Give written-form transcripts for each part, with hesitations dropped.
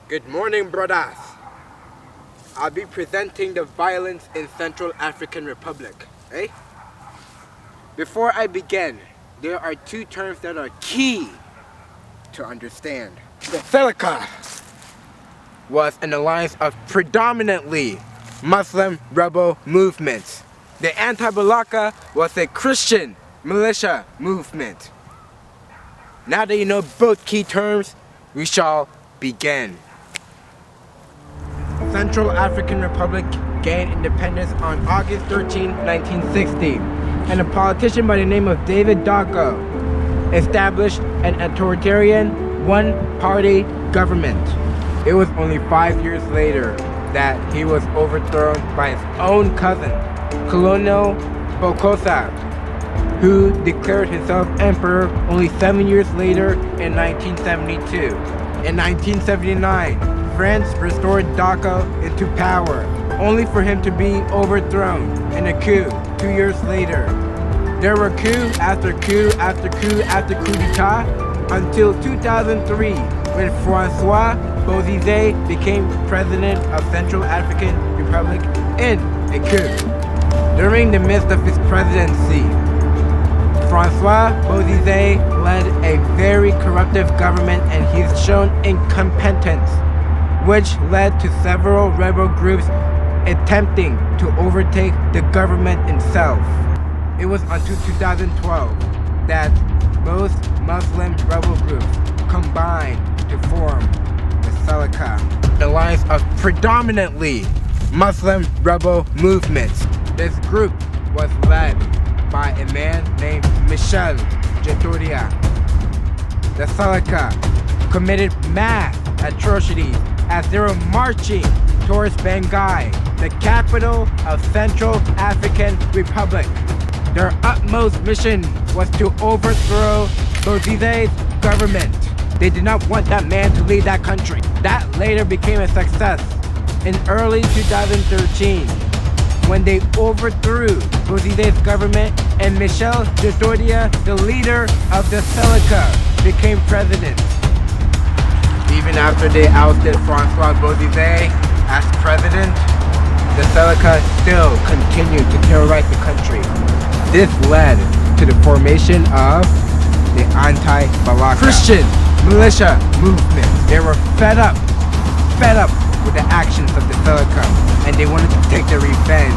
Good morning, brothers. I'll be presenting the violence in Central African Republic. Before I begin, there are two terms that are key to understand. The Seleka was an alliance of predominantly Muslim rebel movements. The Anti-Balaka was a Christian militia movement. Now that you know both key terms, we shall begin. Central African Republic gained independence on August 13, 1960, and a politician by the name of David Dako established an authoritarian one-party government. It was only 5 years later that he was overthrown by his own cousin, Colonel Bokassa, who declared himself emperor only 7 years later in 1972. In 1979, France restored Dako into power, only for him to be overthrown in a coup 2 years later. There were coup after coup after coup after coup d'etat until 2003, when Francois Bozizé became president of Central African Republic in a coup. During the midst of his presidency, Francois Bozizé led a very corruptive government, and he's shown incompetence, which led to several rebel groups attempting to overtake the government itself. It was until 2012 that most Muslim rebel groups combined to form the Seleka, an alliance of predominantly Muslim rebel movements. This group was led by a man named Michel Djotodia. The Seleka committed mass atrocities as they were marching towards Bangui, the capital of Central African Republic. Their utmost mission was to overthrow Bozizé's government. They did not want that man to lead that country. That later became a success in early 2013 when they overthrew Bozizé's government and Michel Djotodia, the leader of the Seleka, became president. Even after they ousted Francois Bozizé as president, the Seleka still continued to terrorize the country. This led to the formation of the Anti-Balaka Christian militia movement. They were fed up with the actions of the Seleka, and they wanted to take their revenge.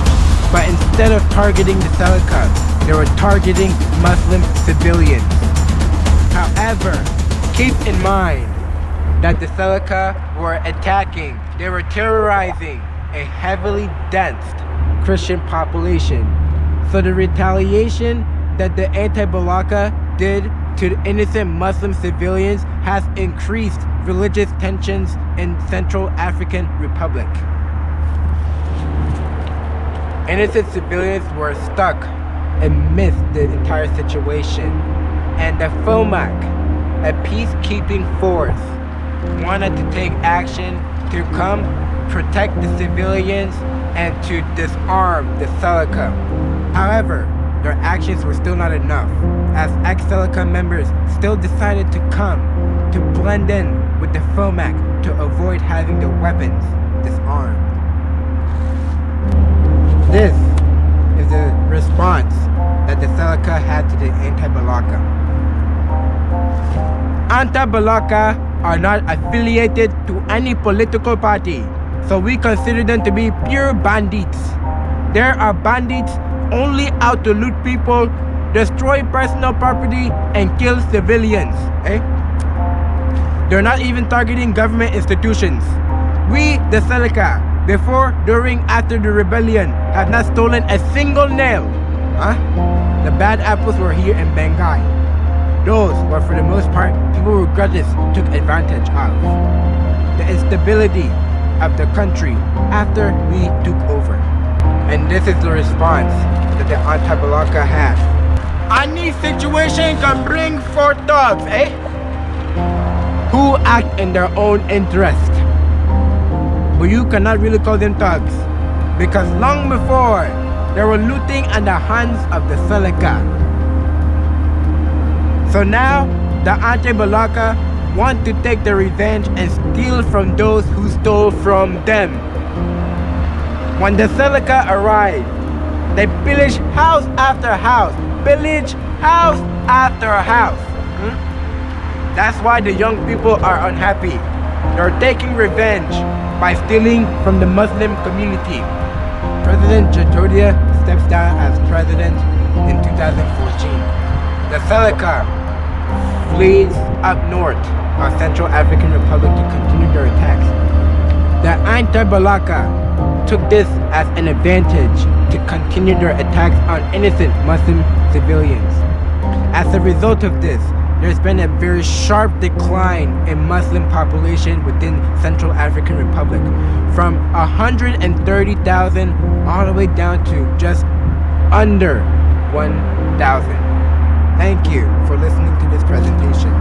But instead of targeting the Seleka, they were targeting Muslim civilians. However, keep in mind that the Seleka were attacking, they were terrorizing a heavily dense Christian population. So the retaliation that the Anti-Balaka did to the innocent Muslim civilians has increased religious tensions in Central African Republic. Innocent civilians were stuck amidst the entire situation, and the FOMAC, a peacekeeping force, wanted to take action to come protect the civilians and to disarm the Seleka. However, their actions were still not enough, as ex-Seleka members still decided to come to blend in with the FOMAC to avoid having their weapons disarmed. This is the response that the Seleka had to the Anti-Balaka. Anti-Balaka are not affiliated to any political party, so we consider them to be pure bandits. There are bandits only out to loot people, destroy personal property, and kill civilians. They're not even targeting government institutions. We, the Seleka, before, during, after the rebellion, have not stolen a single nail. The bad apples were here in Bangui. Those were, for the most part, people who grudges took advantage of. The instability of the country after we took over. And this is the response that the Anti-Balaka had. Any situation can bring forth thugs, who act in their own interest. But you cannot really call them thugs, because long before, they were looting at the hands of the Seleka. So now, the Anti-Balaka want to take their revenge and steal from those who stole from them. When the Seleka arrived, they pillaged house after house, pillaged house after house. That's why the young people are unhappy. They're taking revenge by stealing from the Muslim community. President Jatodia steps down as president in 2014. The Seleka flees up north of Central African Republic to continue their attacks. The Ainta Balaka took this as an advantage to continue their attacks on innocent Muslim civilians. As a result of this, there's been a very sharp decline in Muslim population within Central African Republic, from 130,000 all the way down to just under 1,000. Thank you for listening to this presentation.